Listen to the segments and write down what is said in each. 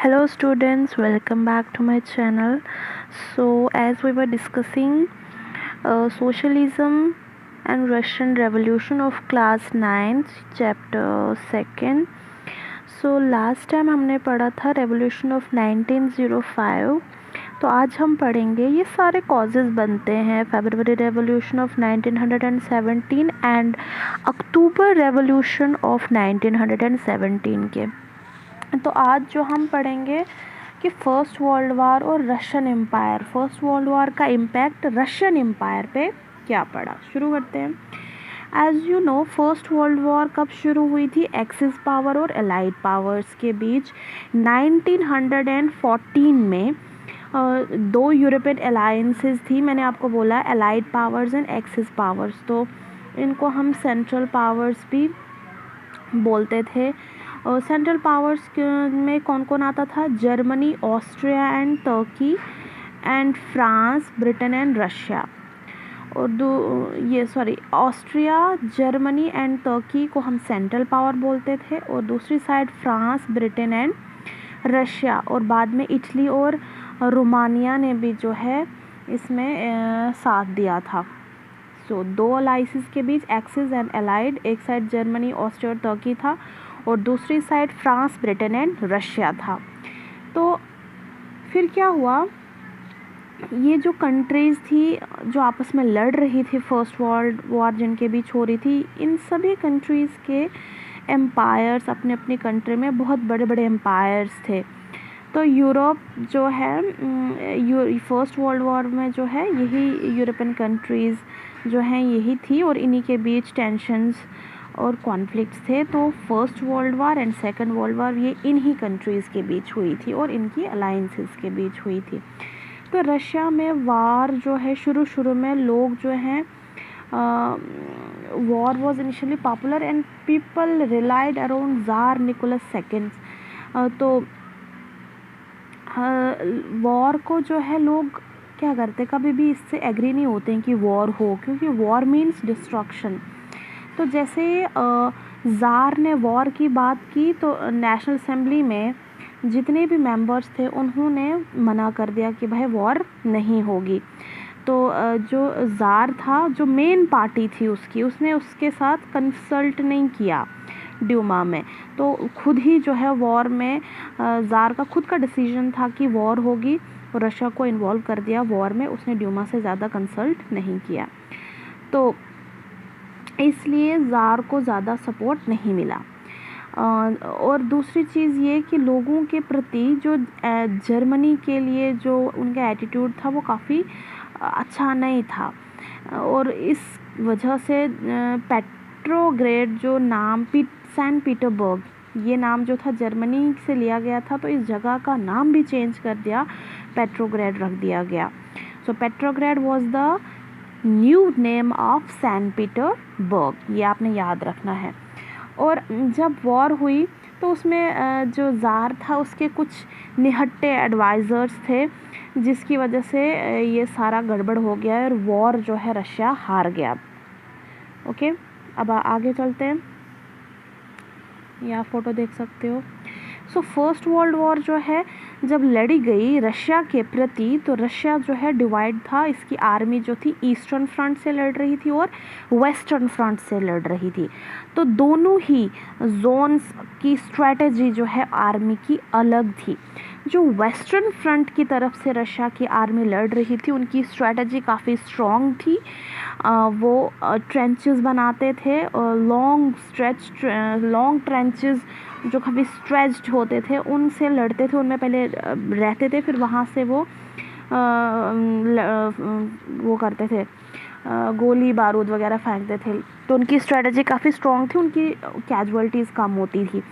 Hello students, welcome back to my channel. So as we were discussing socialism and Russian Revolution of class 9th chapter 2nd. So last time हमने पढ़ा था revolution of 1905. तो आज हम पढ़ेंगे ये सारे कॉजेज़ बनते हैं February revolution of 1917 and October revolution of 1917 के. तो आज जो हम पढ़ेंगे कि फ़र्स्ट वर्ल्ड वार और Russian empire, First World War का इम्पैक्ट रशियन एम्पायर पे क्या पड़ा. शुरू करते हैं. As you know first world war कब शुरू हुई थी? एक्सिस पावर और एलाइड पावर्स के बीच 1914 में. दो यूरोपियन अलायंसेस थी. मैंने आपको बोला allied powers and axis powers, तो इनको हम सेंट्रल पावर्स भी बोलते थे. सेंट्रल पावर्स में कौन कौन आता था? जर्मनी, ऑस्ट्रिया एंड तुर्की and France, Britain and Russia. और ऑस्ट्रिया, जर्मनी एंड तुर्की को हम सेंट्रल पावर बोलते थे, और दूसरी side France, Britain and Russia, और बाद में इटली और रोमानिया ने भी जो है इसमें साथ दिया था. सो दो अलाइंसेस के बीच एक्सिस एंड एलाइड, एक साइड जर्मनी, ऑस्ट्रिया और तुर्की था, और दूसरी side France, Britain and Russia था. तो फिर क्या हुआ, ये जो कंट्रीज़ थी जो आपस में लड़ रही थी फर्स्ट वर्ल्ड वॉर जिनके बीच हो रही थी, इन सभी कंट्रीज़ के एम्पायर्स अपने अपनी कंट्री में बहुत बड़े बड़े एम्पायर्स थे. तो यूरोप जो है फर्स्ट वर्ल्ड वॉर में जो है यही यूरोपियन कंट्रीज़ जो हैं यही थी, और इन्हीं के बीच टेंशन्स और कॉन्फ्लिक्ट्स थे. तो first World war and second world war ये इन्हीं कंट्रीज़ के बीच हुई थी और इनकी अलाइंसेस के बीच हुई थी. तो रशिया में वार जो है शुरू में लोग जो हैं war was initially popular and people relied around Tsar Nicholas second. तो वॉर को जो है लोग क्या करते, कभी भी इससे एग्री नहीं होते हैं कि वॉर हो, क्योंकि वॉर मीन्स डिस्ट्रक्शन. तो जैसे ज़ार ने वॉर की बात की तो नेशनल असेंबली में जितने भी मेंबर्स थे उन्होंने मना कर दिया कि भाई वॉर नहीं होगी. तो जो ज़ार था, जो मेन पार्टी थी उसने उसके साथ कंसल्ट नहीं किया ड्यूमा में. तो खुद ही जो है वॉर में ज़ार का खुद का डिसीजन था कि वॉर होगी, और रशिया को इन्वॉल्व कर दिया वॉर में. उसने ड्यूमा से ज़्यादा कंसल्ट नहीं किया, तो इसलिए ज़ार को ज़्यादा सपोर्ट नहीं मिला. और दूसरी चीज़ ये कि लोगों के प्रति जो जर्मनी के लिए जो उनका एटीट्यूड था वो काफ़ी अच्छा नहीं था, और इस वजह से पेट्रोग्रेड जो नाम सेंट पीटरबर्ग, ये नाम जो था जर्मनी से लिया गया था, तो इस जगह का नाम भी चेंज कर दिया, पेट्रोग्रेड रख दिया गया. So Petrograd was the new name of Saint Petersburg, ये आपने याद रखना है. और जब वॉर हुई तो उसमें जो ज़ार था उसके कुछ निहत्थे एडवाइज़र्स थे, जिसकी वजह से ये सारा गड़बड़ हो गया और वॉर जो है रशिया हार गया. ओके, अब आगे चलते हैं. यहाँ फ़ोटो देख सकते हो. सो फर्स्ट वर्ल्ड वॉर जो है जब लड़ी गई रशिया के प्रति, तो रशिया जो है डिवाइड था. इसकी आर्मी जो थी ईस्टर्न फ्रंट से लड़ रही थी और वेस्टर्न फ्रंट से लड़ रही थी. तो दोनों ही जोन्स की स्ट्रेटजी जो है आर्मी की अलग थी. जो वेस्टर्न फ्रंट की तरफ से रशिया की आर्मी लड़ रही थी उनकी स्ट्रेटजी काफ़ी स्ट्रॉन्ग थी. वो ट्रेंचेस बनाते थे, लॉन्ग ट्रेंचेस जो काफ़ी स्ट्रेच्ड होते थे उनसे लड़ते थे, उनमें पहले रहते थे, फिर वहाँ से वो करते थे, गोली बारूद वगैरह फेंकते थे. तो उनकी स्ट्रेटजी काफ़ी स्ट्रॉन्ग थी, उनकी कैजुअल्टीज़ कम होती थी.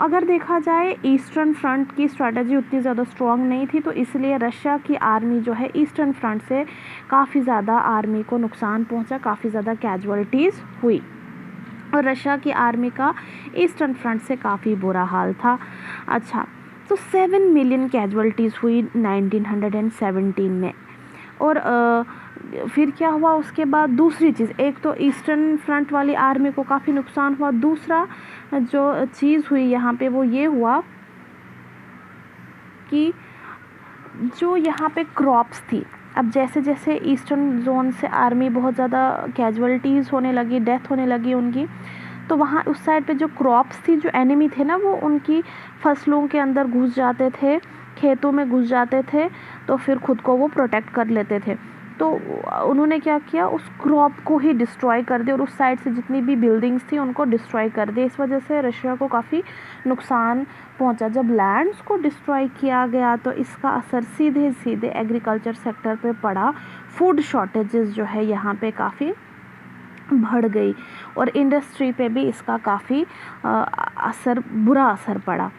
अगर देखा जाए ईस्टर्न फ्रंट की स्ट्रेटजी उतनी ज़्यादा स्ट्रॉन्ग नहीं थी, तो इसलिए रशिया की आर्मी जो है ईस्टर्न फ्रंट से काफ़ी ज़्यादा आर्मी को नुकसान पहुंचा, काफ़ी ज़्यादा कैजुअल्टीज़ हुई, और रशिया की आर्मी का ईस्टर्न फ्रंट से काफ़ी बुरा हाल था. अच्छा, तो 7 मिलियन कैजुअल्टीज़ हुई 1917 में. और फिर क्या हुआ उसके बाद, दूसरी चीज़, एक तो ईस्टर्न फ्रंट वाली आर्मी को काफ़ी नुकसान हुआ, दूसरा जो चीज़ हुई यहाँ पे वो ये हुआ कि जो यहाँ पे क्रॉप्स थी, अब जैसे जैसे ईस्टर्न जोन से आर्मी बहुत ज़्यादा कैजुअलिटीज़ होने लगी, डेथ होने लगी उनकी, तो वहाँ उस साइड पे जो क्रॉप्स थी, जो एनिमी थे ना, वो उनकी फसलों के अंदर घुस जाते थे, खेतों में घुस जाते थे, तो फिर खुद को वो प्रोटेक्ट कर लेते थे। तो उन्होंने क्या किया, उस क्रॉप को ही डिस्ट्रॉय कर दिया और उस साइड से जितनी भी बिल्डिंग्स थी उनको डिस्ट्रॉय कर दिया। इस वजह से रशिया को काफ़ी नुकसान पहुंचा। जब लैंड्स को डिस्ट्रॉय किया गया तो इसका असर सीधे सीधे एग्रीकल्चर सेक्टर पे पड़ा। फूड शॉर्टेजेस जो है यहाँ पे काफ़ी बढ़ गई और इंडस्ट्री पे भी इसका काफ़ी बुरा असर पड़ा।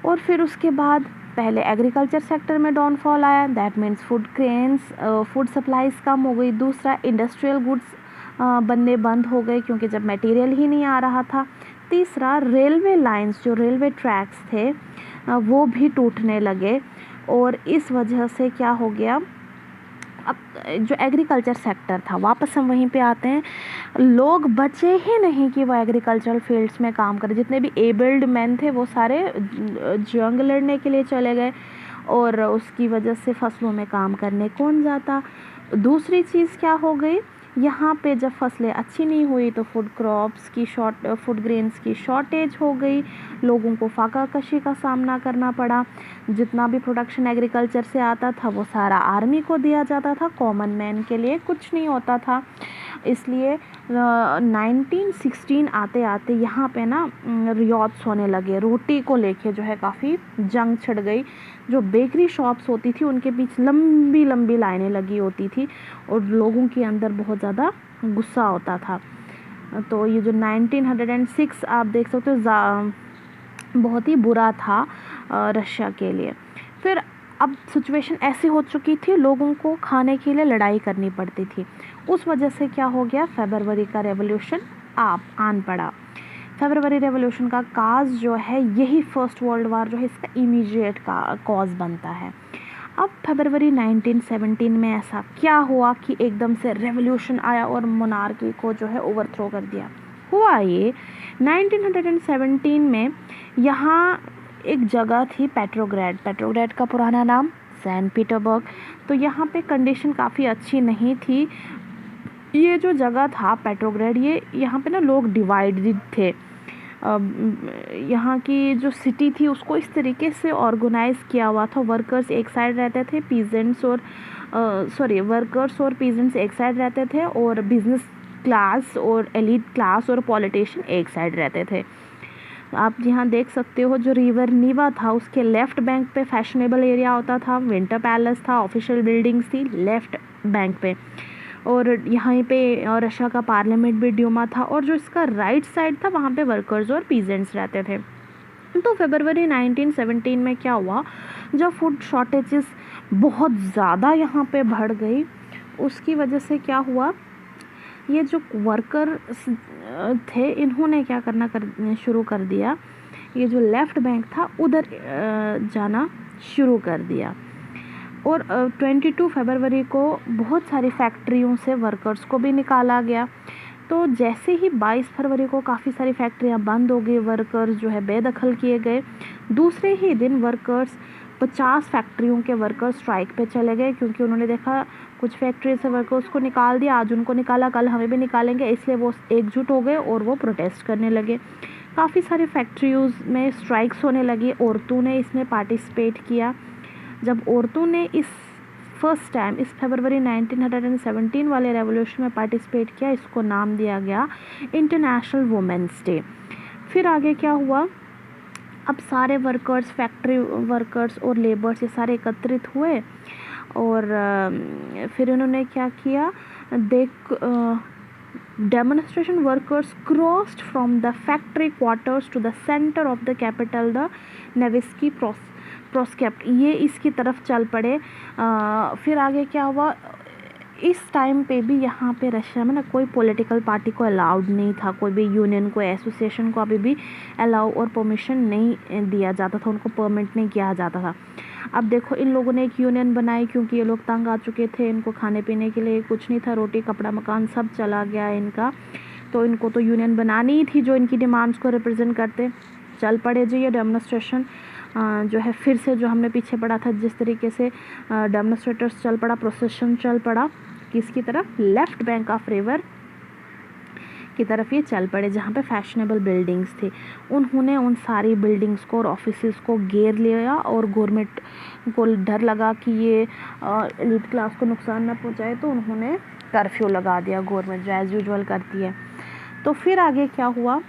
और फिर उसके बाद पहले एग्रीकल्चर सेक्टर में डाउनफॉल आया, that means food grains, food supplies कम हो गई। दूसरा, इंडस्ट्रियल गुड्स बनने बंद हो गए क्योंकि जब मटेरियल ही नहीं आ रहा था। तीसरा, रेलवे लाइंस, जो रेलवे ट्रैक्स थे वो भी टूटने लगे और इस वजह से क्या हो गया, अब जो एग्रीकल्चर सेक्टर था, वापस हम वहीं पे आते हैं, लोग बचे ही नहीं कि वो एग्रीकल्चरल फील्ड्स में काम करें। जितने भी एबल्ड मैन थे वो सारे जंग लड़ने के लिए चले गए और उसकी वजह से फसलों में काम करने कौन जाता। दूसरी चीज़ क्या हो गई, यहाँ पे जब फसलें अच्छी नहीं हुई तो फूड ग्रेन्स की शॉर्टेज हो गई, लोगों को फाका कशी का सामना करना पड़ा। जितना भी प्रोडक्शन एग्रीकल्चर से आता था वो सारा आर्मी को दिया जाता था, कॉमन मैन के लिए कुछ नहीं होता था। इसलिए 1916 आते आते यहाँ पे ना रियॉट्स होने लगे, रोटी को लेके जो है काफ़ी जंग छिड़ गई। जो बेकरी शॉप्स होती थी उनके बीच लंबी लंबी लाइनें लगी होती थी और लोगों के अंदर बहुत ज़्यादा गुस्सा होता था। तो ये जो 1906 आप देख सकते हो, बहुत ही बुरा था रशिया के लिए। फिर अब सिचुएशन ऐसी हो चुकी थी, लोगों को खाने के लिए लड़ाई करनी पड़ती थी। उस वजह से क्या हो गया, फरवरी का रेवोल्यूशन आन पड़ा। फरवरी रेवोल्यूशन का काज जो है, यही फर्स्ट वर्ल्ड वार जो है इसका इमीडिएट का कॉज बनता है। अब फरवरी 1917 में ऐसा क्या हुआ कि एकदम से रेवोल्यूशन आया और मोनार्की को जो है ओवरथ्रो कर दिया। हुआ ये 1917 में, यहाँ एक जगह थी पेट्रोग्राड का पुराना नाम सेंट पीटर्सबर्ग। तो यहाँ पे कंडीशन काफ़ी अच्छी नहीं थी। ये जो जगह था पेट्रोग्राड, ये यहाँ पे ना लोग डिवाइडेड थे। यहाँ की जो सिटी थी उसको इस तरीके से ऑर्गेनाइज किया हुआ था, वर्कर्स एक साइड रहते थे, वर्कर्स और पीजेंट्स एक साइड रहते थे और बिजनेस क्लास और एलीट क्लास और पॉलिटिशियन एक साइड रहते थे। आप यहाँ देख सकते हो, जो रिवर नीवा था उसके लेफ्ट बैंक पे फैशनेबल एरिया होता था, विंटर पैलेस था, ऑफिशियल बिल्डिंग्स थी लेफ्ट बैंक पे, और यहाँ पे रशिया का पार्लियामेंट भी ड्यूमा था, और जो इसका राइट साइड था वहाँ पे वर्कर्स और पीजेंट्स रहते थे। तो फरवरी 1917 में क्या हुआ, जब फूड शॉर्टेजेस बहुत ज़्यादा यहाँ पे बढ़ गई, उसकी वजह से क्या हुआ, ये जो वर्कर थे इन्होंने क्या करना शुरू कर दिया, ये जो लेफ़्ट बैंक था उधर जाना शुरू कर दिया। और 22 फरवरी को बहुत सारी फैक्ट्रियों से वर्कर्स को भी निकाला गया। तो जैसे ही 22 फरवरी को काफ़ी सारी फैक्ट्रियां बंद हो गई, वर्कर्स जो है बेदखल किए गए। दूसरे ही दिन वर्कर्स 50 फैक्ट्रियों के वर्कर्स स्ट्राइक पे चले गए, क्योंकि उन्होंने देखा कुछ फैक्ट्री से वर्कर्स को निकाल दिया, आज उनको निकाला कल हमें भी निकालेंगे, इसलिए वो एकजुट हो गए और वो प्रोटेस्ट करने लगे। काफ़ी सारी फैक्ट्रीज में स्ट्राइक्स होने लगी, औरतों ने इसमें पार्टिसिपेट किया। जब औरतों ने इस फर्स्ट टाइम इस फरवरी 1917 वाले रेवोल्यूशन में पार्टिसिपेट किया, इसको नाम दिया गया इंटरनेशनल वुमेंस डे। फिर आगे क्या हुआ, अब सारे वर्कर्स, फैक्ट्री वर्कर्स और लेबर्स ये सारे एकत्रित हुए और फिर उन्होंने क्या किया, demonstration workers crossed from the factory quarters to the center of the capital, the Nevsky Prospekt, ये इसकी तरफ चल पड़े। फिर आगे क्या हुआ, इस टाइम पे भी यहाँ पे रशिया में ना कोई पॉलिटिकल पार्टी को अलाउड नहीं था, कोई भी यूनियन को, एसोसिएशन को अभी भी अलाउ और परमिशन नहीं दिया जाता था, उनको परमिट नहीं किया जाता था। अब देखो, इन लोगों ने एक यूनियन बनाई क्योंकि ये लोग तंग आ चुके थे, इनको खाने पीने के लिए कुछ नहीं था, रोटी कपड़ा मकान सब चला गया इनका, तो इनको तो यूनियन बनानी ही थी जो इनकी डिमांड्स को रिप्रेजेंट करते। चल पड़े जी ये डेमोन्स्ट्रेशन। जो है फिर से जो हमने पीछे पढ़ा था, जिस तरीके से डेमोन्स्ट्रेटर्स चल पड़ा, प्रोसेशन चल पड़ा किसकी तरफ, लेफ्ट बैंक ऑफ रिवर की तरफ ये चल पड़े, जहाँ पे फैशनेबल बिल्डिंग्स थी। उन्होंने उन सारी बिल्डिंग्स को और ऑफिसेस को घेर लिया और गवर्नमेंट को डर लगा कि ये एलीट क्लास को नुकसान ना पहुँचाए, तो उन्होंने कर्फ्यू लगा दिया, गवर्नमेंट जो एज़ यूजुअल करती है। तो फिर आगे क्या हुआ,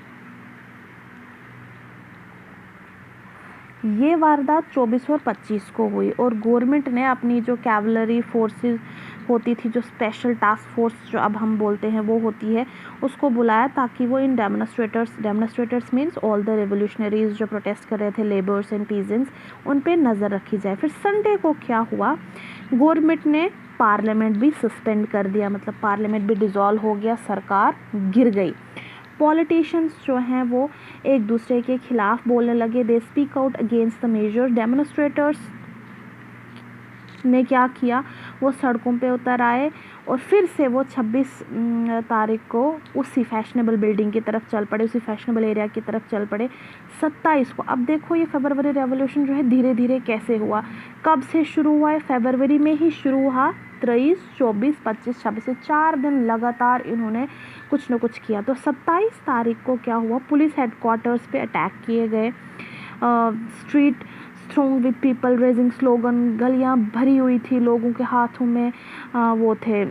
ये वारदात 24 और 25 को हुई और गवर्नमेंट ने अपनी जो कैवलरी फोर्सेस होती थी, जो स्पेशल टास्क फोर्स जो अब हम बोलते हैं वो होती है, उसको बुलाया ताकि वो इन demonstrators means all the revolutionaries जो प्रोटेस्ट कर रहे थे, लेबर्स एंड पीजेंट्स, उन पे नज़र रखी जाए। फिर संडे को क्या हुआ, गवर्नमेंट ने पार्लियामेंट भी सस्पेंड कर दिया, मतलब पार्लियामेंट भी डिसॉल्व हो गया, सरकार गिर गई। पॉलिटिशियंस जो हैं वो एक दूसरे के खिलाफ बोलने लगे, they speak out against the major. Demonstrators ने क्या किया, वो सड़कों पे उतर आए और फिर से वो 26 तारीख को उसी फैशनेबल बिल्डिंग की तरफ चल पड़े, उसी फैशनेबल एरिया की तरफ चल पड़े। 27 को, अब देखो ये फरवरी रेवोल्यूशन जो है धीरे धीरे कैसे हुआ, कब से शुरू हुआ है, फरवरी में ही शुरू हुआ। 23, 24, 25, 26 से 4 दिन लगातार इन्होंने कुछ न कुछ किया। तो 27 तारीख को क्या हुआ, पुलिस हेडक्वार्टर्स पे अटैक किए गए, street strong with people raising slogan, गलियां भरी हुई थी, लोगों के हाथों में वो थे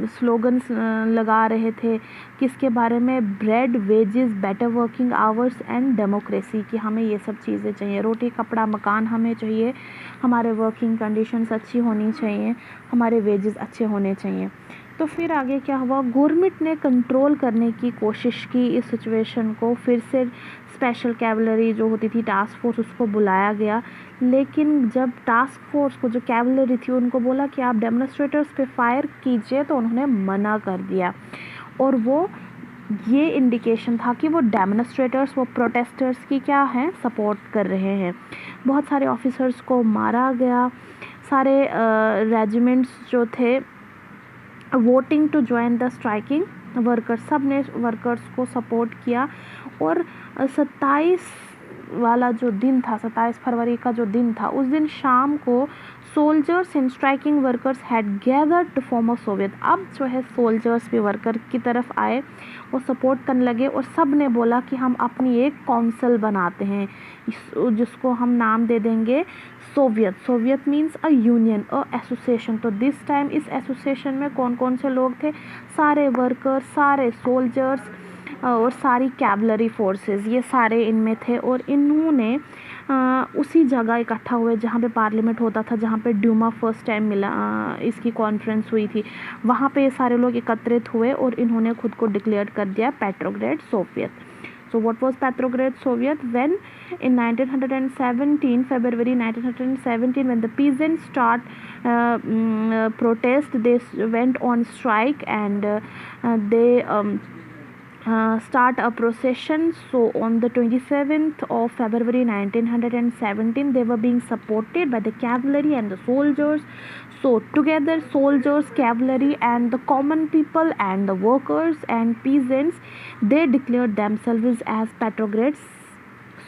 स्लोगन्स लगा रहे थे, किसके बारे में, bread, wages, better working hours and democracy, कि हमें ये सब चीज़ें चाहिए, रोटी कपड़ा मकान हमें चाहिए, हमारे वर्किंग कंडीशंस अच्छी होनी चाहिए, हमारे वेजेस अच्छे होने चाहिए। तो फिर आगे क्या हुआ, गवर्नमेंट ने कंट्रोल करने की कोशिश की इस सिचुएशन को, फिर से स्पेशल कैवलरी जो होती थी टास्क फोर्स, उसको बुलाया गया। लेकिन जब टास्क फोर्स को, जो कैवलरी थी, उनको बोला कि आप डेमोन्स्ट्रेटर्स पे फायर कीजिए, तो उन्होंने मना कर दिया। और वो ये इंडिकेशन था कि वो डेमोन्स्ट्रेटर्स, वो प्रोटेस्टर्स की क्या हैं, सपोर्ट कर रहे हैं। बहुत सारे ऑफिसर्स को मारा गया, सारे रेजिमेंट्स जो थे voting to join the striking workers, सब ने वर्कर्स को सपोर्ट किया। और 27 वाला जो दिन था, 27 फरवरी का जो दिन था, उस दिन शाम को soldiers and striking workers had gathered to form a soviet. अब जो है सोल्जर्स भी वर्कर की तरफ आए, वो सपोर्ट करने लगे और सब ने बोला कि हम अपनी एक काउंसिल बनाते हैं, जिसको हम नाम दे देंगे Soviet. Soviet means a union, a association. तो दिस टाइम इस एसोसिएशन में कौन कौन से लोग थे, सारे वर्कर्स, सारे सोल्जर्स और सारी कैवलरी फोर्सेस, ये सारे इनमें थे। और इन्होंने उसी जगह इकट्ठा हुए जहाँ पे पार्लियामेंट होता था, जहाँ पे ड्यूमा फर्स्ट टाइम मिला, इसकी कॉन्फ्रेंस हुई थी, वहाँ पे ये सारे लोग एकत्रित हुए और इन्होंने खुद को डिक्लेयर कर दिया पेट्रोग्रेड Soviet. So what was Petrograd Soviet? When in 1917, February 1917, when the peasants protest, they went on strike and they start a procession. So on the 27th of February 1917, they were being supported by the cavalry and the soldiers. So together, soldiers, cavalry and the common people and the workers and peasants, they declared themselves as Petrograd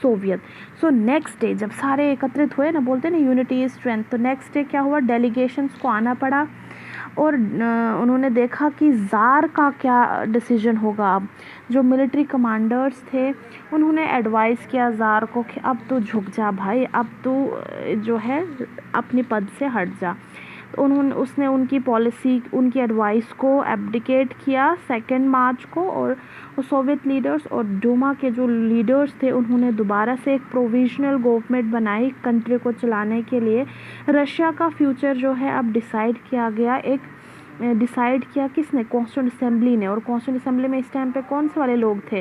Soviet. So next day जब सारे एकत्रित हुए ना, बोलते हैं ना unity is strength, तो next day क्या हुआ, डेलीगेशंस को आना पड़ा और उन्होंने देखा कि ज़ार का क्या डिसीजन होगा। अब जो मिलिट्री कमांडर्स थे उन्होंने एडवाइस किया ज़ार को कि अब तो झुक जा भाई, अब तो जो है अपनी पद से हट जा। तो उसने उनकी पॉलिसी, उनकी एडवाइस को एब्डिकेट किया 2 मार्च को। और सोवियत लीडर्स और डूमा के जो लीडर्स थे उन्होंने दोबारा से एक प्रोविजनल गवर्नमेंट बनाई कंट्री को चलाने के लिए। रशिया का फ्यूचर जो है अब डिसाइड किया गया, डिसाइड किया किसने, कॉन्स्टिट्यूंट असेंबली ने। और कॉन्स्टिट्यूंट असेंबली में इस टाइम पे कौन से वाले लोग थे,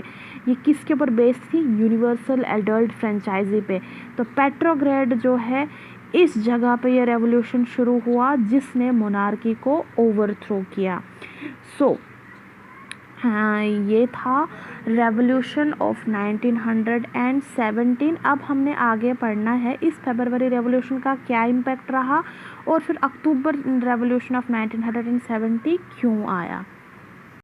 ये किसके ऊपर बेस्ड थी, यूनिवर्सल एडल्ट फ्रेंचाइजी पे। तो पेट्रोग्रेड जो है, इस जगह पे ये रेवोल्यूशन शुरू हुआ जिसने मोनार्की को ओवरथ्रो किया। सो हाँ, ये था रेवोल्यूशन ऑफ 1917। अब हमने आगे पढ़ना है इस फरवरी रेवोल्यूशन का क्या इम्पैक्ट रहा और फिर अक्टूबर रेवोल्यूशन ऑफ 1970 क्यों आया।